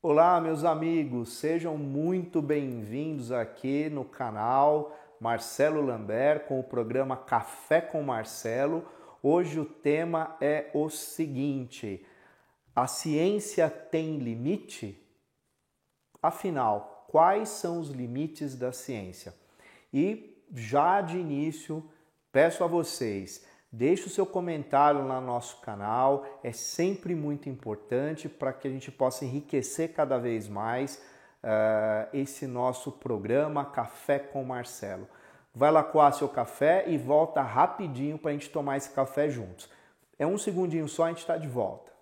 Olá, meus amigos, sejam muito bem-vindos aqui no canal Marcelo Lambert com o programa Café com Marcelo. Hoje o tema é o seguinte: a ciência tem limite? Afinal, quais são os limites da ciência? E já de início, peço a vocês, deixe o seu comentário lá no nosso canal, é sempre muito importante para que a gente possa enriquecer cada vez mais esse nosso programa Café com Marcelo. Vai lá coar seu café e volta rapidinho para a gente tomar esse café juntos. É um segundinho só, a gente está de volta.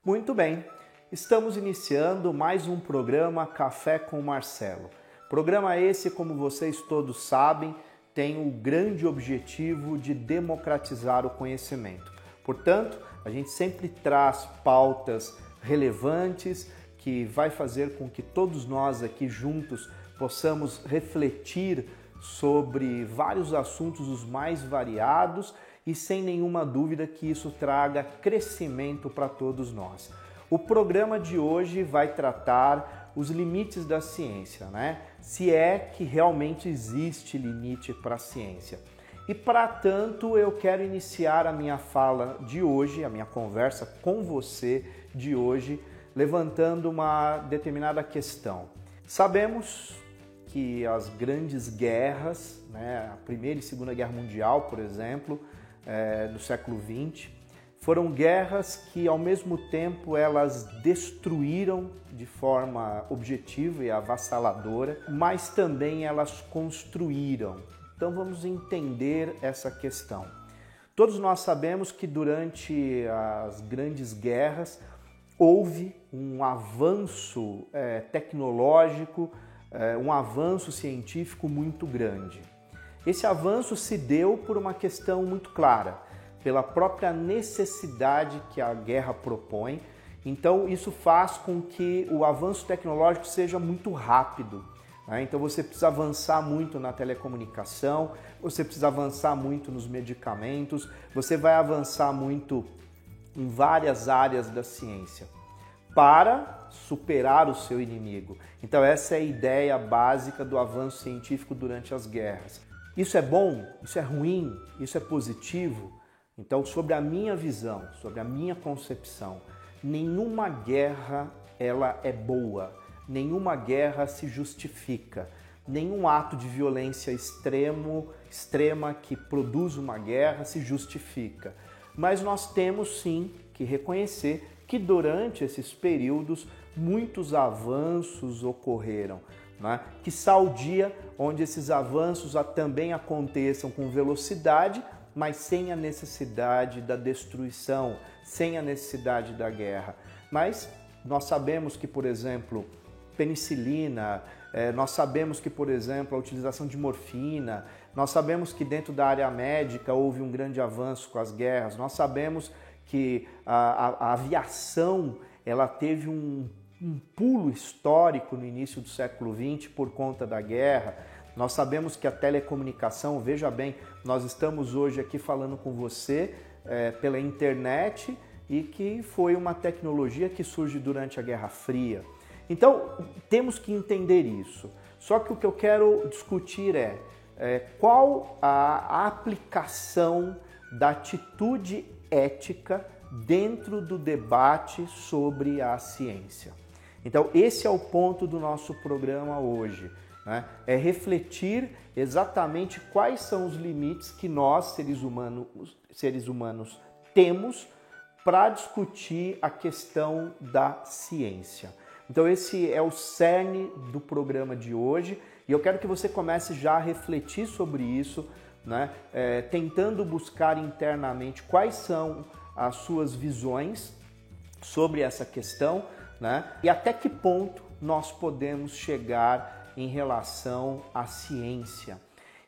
Muito bem, estamos iniciando mais um programa Café com Marcelo. Programa esse, como vocês todos sabem, tem o grande objetivo de democratizar o conhecimento. Portanto, a gente sempre traz pautas relevantes que vai fazer com que todos nós aqui juntos possamos refletir sobre vários assuntos os mais variados e sem nenhuma dúvida que isso traga crescimento para todos nós. O programa de hoje vai tratar os limites da ciência, né? Se é que realmente existe limite para a ciência. E para tanto eu quero iniciar a minha fala de hoje, a minha conversa com você de hoje, levantando uma determinada questão. Sabemos que as grandes guerras, né, a Primeira e Segunda Guerra Mundial, por exemplo, do século XX, foram guerras que ao mesmo tempo elas destruíram de forma objetiva e avassaladora, mas também elas construíram. Então vamos entender essa questão. Todos nós sabemos que durante as grandes guerras houve um avanço tecnológico, um avanço científico muito grande. Esse avanço se deu por uma questão muito clara, pela própria necessidade que a guerra propõe. Então isso faz com que o avanço tecnológico seja muito rápido, né? Então você precisa avançar muito na telecomunicação, você precisa avançar muito nos medicamentos, você vai avançar muito em várias áreas da ciência para superar o seu inimigo. Então essa é a ideia básica do avanço científico durante as guerras. Isso é bom? Isso é ruim? Isso é positivo? Então, sobre a minha visão, sobre a minha concepção, nenhuma guerra ela é boa, nenhuma guerra se justifica, nenhum ato de violência extrema que produz uma guerra se justifica. Mas nós temos sim que reconhecer que durante esses períodos muitos avanços ocorreram, né? Quiçá o dia onde esses avanços também aconteçam com velocidade, mas sem a necessidade da destruição, sem a necessidade da guerra. Mas nós sabemos que, por exemplo, penicilina, nós sabemos que, por exemplo, a utilização de morfina, nós sabemos que dentro da área médica houve um grande avanço com as guerras, nós sabemos que a aviação ela teve um pulo histórico no início do século XX por conta da guerra. Nós sabemos que a telecomunicação, veja bem, nós estamos hoje aqui falando com você pela internet e que foi uma tecnologia que surge durante a Guerra Fria. Então, temos que entender isso. Só que o que eu quero discutir é qual a aplicação da atitude ética dentro do debate sobre a ciência. Então, esse é o ponto do nosso programa hoje, né? É refletir exatamente quais são os limites que nós, seres humanos, temos para discutir a questão da ciência. Então esse é o cerne do programa de hoje e eu quero que você comece já a refletir sobre isso, né? Tentando buscar internamente quais são as suas visões sobre essa questão, né? E até que ponto nós podemos chegar em relação à ciência.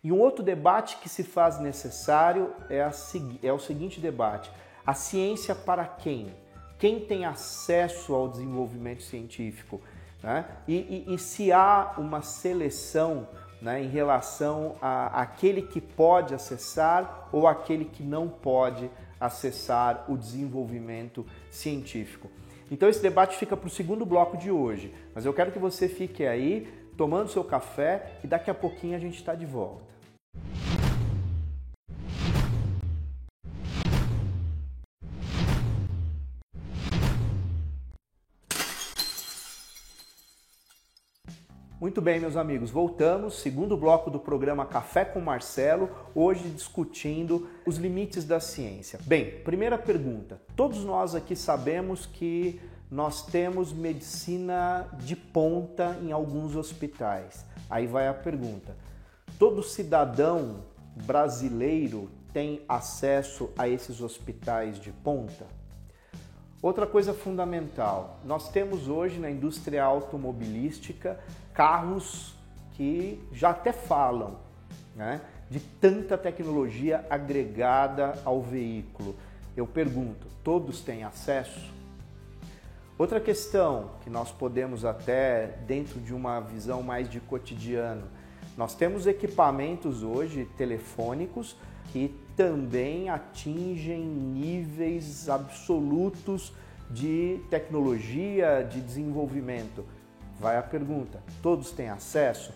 E um outro debate que se faz necessário é o seguinte debate: a ciência para quem? Quem tem acesso ao desenvolvimento científico? Né? E se há uma seleção, né, em relação àquele que pode acessar ou aquele que não pode acessar o desenvolvimento científico. Então esse debate fica para o segundo bloco de hoje, mas eu quero que você fique aí tomando seu café e daqui a pouquinho a gente está de volta. Muito bem, meus amigos, voltamos, segundo bloco do programa Café com Marcelo, hoje discutindo os limites da ciência. Bem, primeira pergunta, todos nós aqui sabemos que nós temos medicina de ponta em alguns hospitais. Aí vai a pergunta, todo cidadão brasileiro tem acesso a esses hospitais de ponta? Outra coisa fundamental, nós temos hoje na indústria automobilística carros que já até falam, né, de tanta tecnologia agregada ao veículo. Eu pergunto, todos têm acesso? Outra questão que nós podemos até, dentro de uma visão mais de cotidiano, nós temos equipamentos hoje telefônicos que também atingem níveis absolutos de tecnologia, de desenvolvimento. Vai a pergunta, todos têm acesso?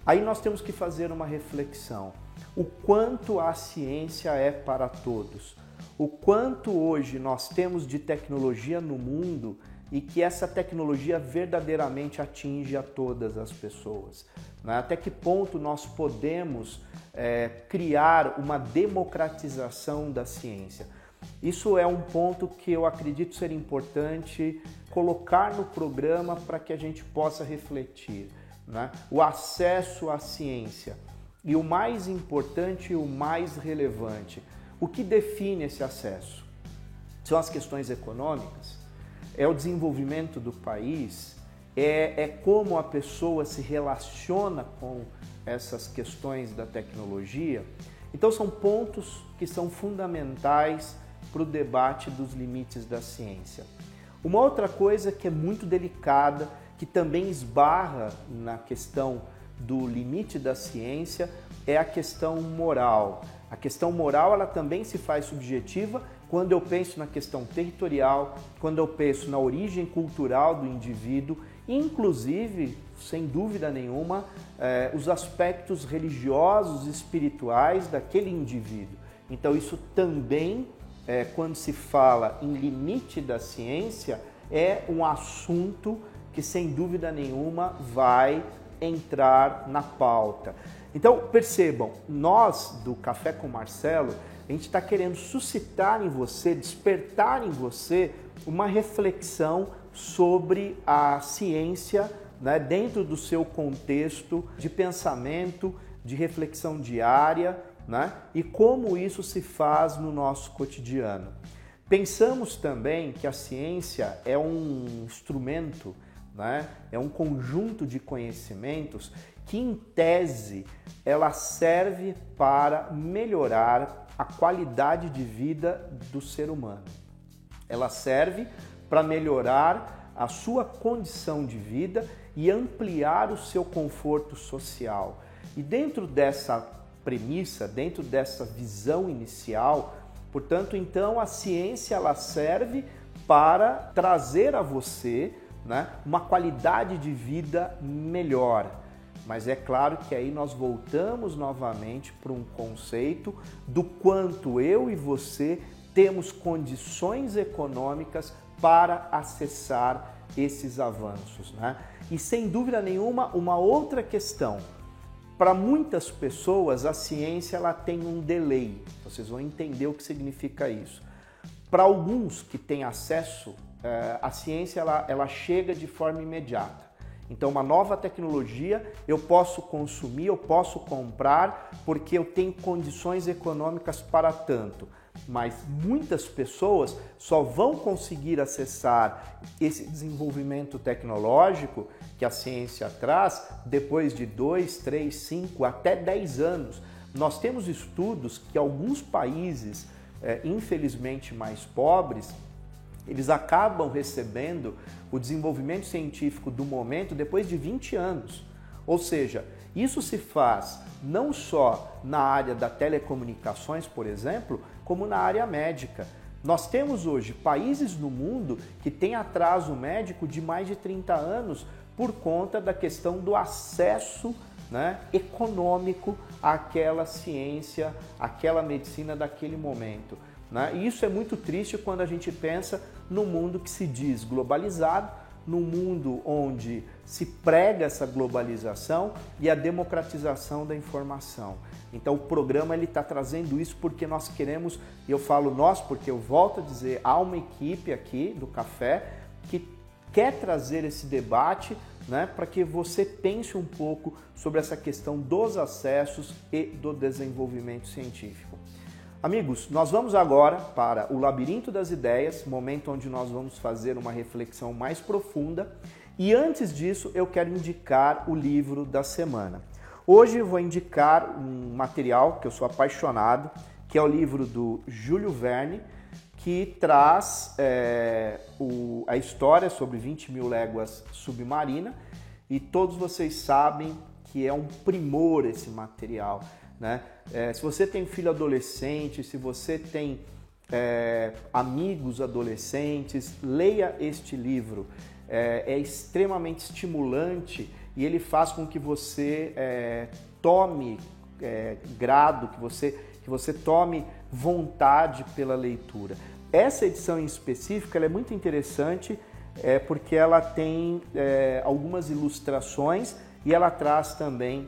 Aí nós temos que fazer uma reflexão. O quanto a ciência é para todos? O quanto hoje nós temos de tecnologia no mundo e que essa tecnologia verdadeiramente atinge a todas as pessoas? Né? Até que ponto nós podemos criar uma democratização da ciência? Isso é um ponto que eu acredito ser importante colocar no programa para que a gente possa refletir, né? O acesso à ciência e o mais importante e o mais relevante, o que define esse acesso? São as questões econômicas? É o desenvolvimento do país? É como a pessoa se relaciona com essas questões da tecnologia? Então são pontos que são fundamentais para o debate dos limites da ciência. Uma outra coisa que é muito delicada, que também esbarra na questão do limite da ciência, é a questão moral. A questão moral ela também se faz subjetiva quando eu penso na questão territorial, quando eu penso na origem cultural do indivíduo, inclusive, sem dúvida nenhuma, os aspectos religiosos e espirituais daquele indivíduo. Então isso também, quando se fala em limite da ciência, é um assunto que sem dúvida nenhuma vai entrar na pauta. Então percebam, nós do Café com Marcelo, a gente está querendo suscitar em você, despertar em você uma reflexão sobre a ciência, né, dentro do seu contexto de pensamento, de reflexão diária, né, e como isso se faz no nosso cotidiano. Pensamos também que a ciência é um instrumento, né, é um conjunto de conhecimentos que, em tese, ela serve para melhorar a qualidade de vida do ser humano. Ela serve para melhorar a sua condição de vida e ampliar o seu conforto social. E dentro dessa premissa, dentro dessa visão inicial, portanto, então a ciência ela serve para trazer a você, né, uma qualidade de vida melhor. Mas é claro que aí nós voltamos novamente para um conceito do quanto eu e você temos condições econômicas para acessar esses avanços, né? E sem dúvida nenhuma, uma outra questão. Para muitas pessoas, a ciência ela tem um delay. Vocês vão entender o que significa isso. Para alguns que têm acesso, a ciência ela chega de forma imediata. Então, uma nova tecnologia eu posso consumir, eu posso comprar, porque eu tenho condições econômicas para tanto. Mas muitas pessoas só vão conseguir acessar esse desenvolvimento tecnológico que a ciência traz depois de 2, 3, 5, até 10 anos. Nós temos estudos que alguns países, infelizmente mais pobres, eles acabam recebendo o desenvolvimento científico do momento depois de 20 anos. Ou seja, isso se faz não só na área das telecomunicações, por exemplo, como na área médica. Nós temos hoje países no mundo que têm atraso médico de mais de 30 anos por conta da questão do acesso, econômico àquela ciência, àquela medicina daquele momento. E isso é muito triste quando a gente pensa no mundo que se diz globalizado, no mundo onde se prega essa globalização e a democratização da informação. Então o programa está trazendo isso porque nós queremos, e eu falo nós porque eu volto a dizer, há uma equipe aqui do Café que quer trazer esse debate, para que você pense um pouco sobre essa questão dos acessos e do desenvolvimento científico. Amigos, nós vamos agora para o Labirinto das Ideias, momento onde nós vamos fazer uma reflexão mais profunda. E antes disso, eu quero indicar o livro da semana. Hoje eu vou indicar um material que eu sou apaixonado, que é o livro do Júlio Verne, que traz a história sobre 20 mil léguas submarina. E todos vocês sabem que é um primor esse material. Se você tem filho adolescente, se você tem amigos adolescentes, leia este livro. É extremamente estimulante e ele faz com que você tome grado, que você tome vontade pela leitura. Essa edição em específico ela é muito interessante porque ela tem algumas ilustrações e ela traz também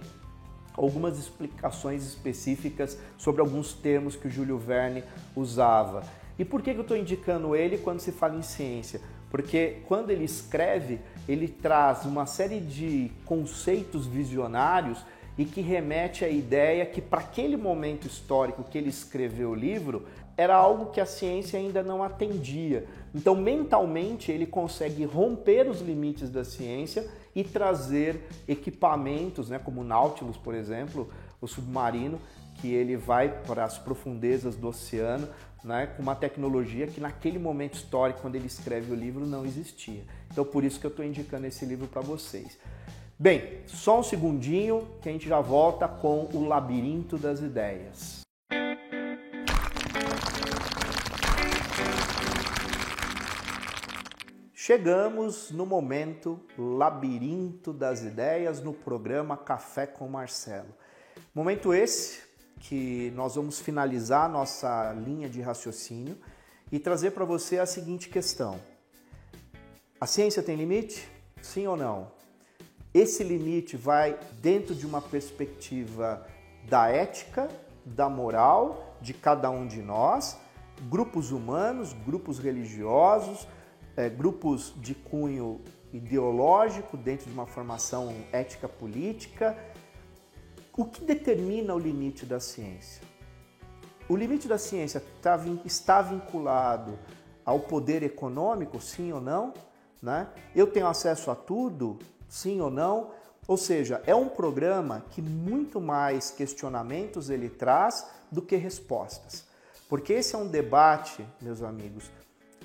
algumas explicações específicas sobre alguns termos que o Júlio Verne usava. E por que eu estou indicando ele quando se fala em ciência? Porque quando ele escreve, ele traz uma série de conceitos visionários e que remete à ideia que para aquele momento histórico que ele escreveu o livro, era algo que a ciência ainda não atendia. Então, mentalmente, ele consegue romper os limites da ciência e trazer equipamentos, como o Nautilus, por exemplo, o submarino, que ele vai para as profundezas do oceano, com uma tecnologia que naquele momento histórico, quando ele escreve o livro, não existia. Então, por isso que eu estou indicando esse livro para vocês. Bem, só um segundinho que a gente já volta com o Labirinto das Ideias. Chegamos no momento Labirinto das Ideias no programa Café com Marcelo. Momento esse que nós vamos finalizar nossa linha de raciocínio e trazer para você a seguinte questão. A ciência tem limite? Sim ou não? Esse limite vai dentro de uma perspectiva da ética, da moral de cada um de nós, grupos humanos, grupos religiosos, grupos de cunho ideológico dentro de uma formação ética política. O que determina o limite da ciência? O limite da ciência está vinculado ao poder econômico, sim ou não? Eu tenho acesso a tudo, sim ou não? Ou seja, é um programa que muito mais questionamentos ele traz do que respostas. Porque esse é um debate, meus amigos,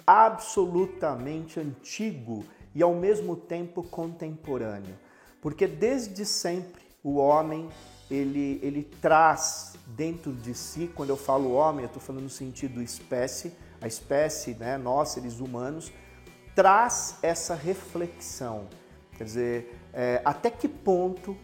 absolutamente antigo e ao mesmo tempo contemporâneo. Porque desde sempre o homem ele traz dentro de si, quando eu falo homem, eu estou falando no sentido espécie, a espécie, nós seres humanos, traz essa reflexão. Quer dizer, até que ponto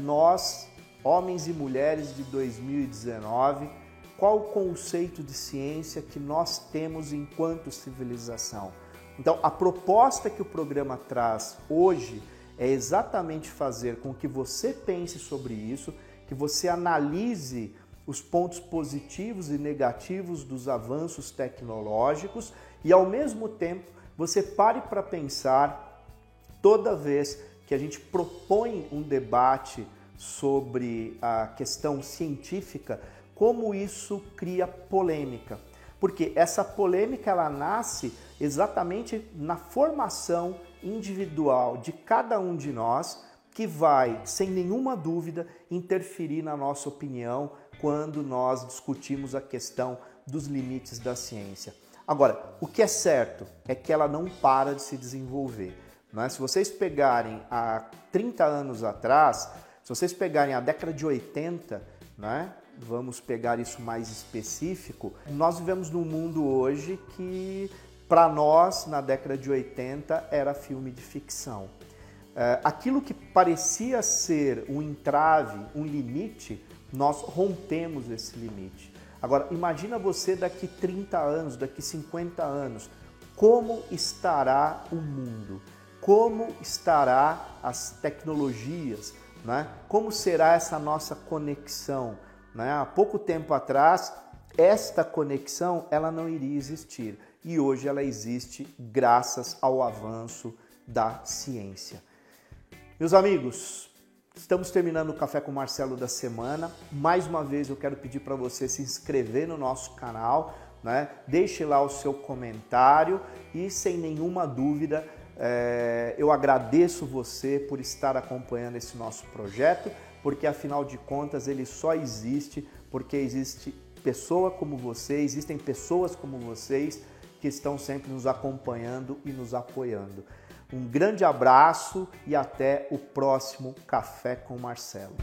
nós, homens e mulheres de 2019, qual o conceito de ciência que nós temos enquanto civilização? Então, a proposta que o programa traz hoje é exatamente fazer com que você pense sobre isso, que você analise os pontos positivos e negativos dos avanços tecnológicos e, ao mesmo tempo, você pare para pensar toda vez que a gente propõe um debate sobre a questão científica, como isso cria polêmica. Porque essa polêmica ela nasce exatamente na formação individual de cada um de nós, que vai, sem nenhuma dúvida, interferir na nossa opinião quando nós discutimos a questão dos limites da ciência. Agora, o que é certo é que ela não para de se desenvolver. Né? Se vocês pegarem há 30 anos atrás, se vocês pegarem a década de 80, né? Vamos pegar isso mais específico, nós vivemos num mundo hoje que, para nós, na década de 80, era filme de ficção. Aquilo que parecia ser um entrave, um limite, nós rompemos esse limite. Agora, imagina você daqui 30 anos, daqui 50 anos, como estará o mundo? Como estará as tecnologias? Né? Como será essa nossa conexão? Né? Há pouco tempo atrás, esta conexão ela não iria existir e hoje ela existe graças ao avanço da ciência. Meus amigos, estamos terminando o Café com Marcelo da semana. Mais uma vez eu quero pedir para você se inscrever no nosso canal, né? Deixe lá o seu comentário e, sem nenhuma dúvida, eu agradeço você por estar acompanhando esse nosso projeto, porque afinal de contas ele só existe porque existe pessoa como você, existem pessoas como vocês que estão sempre nos acompanhando e nos apoiando. Um grande abraço e até o próximo Café com Marcelo.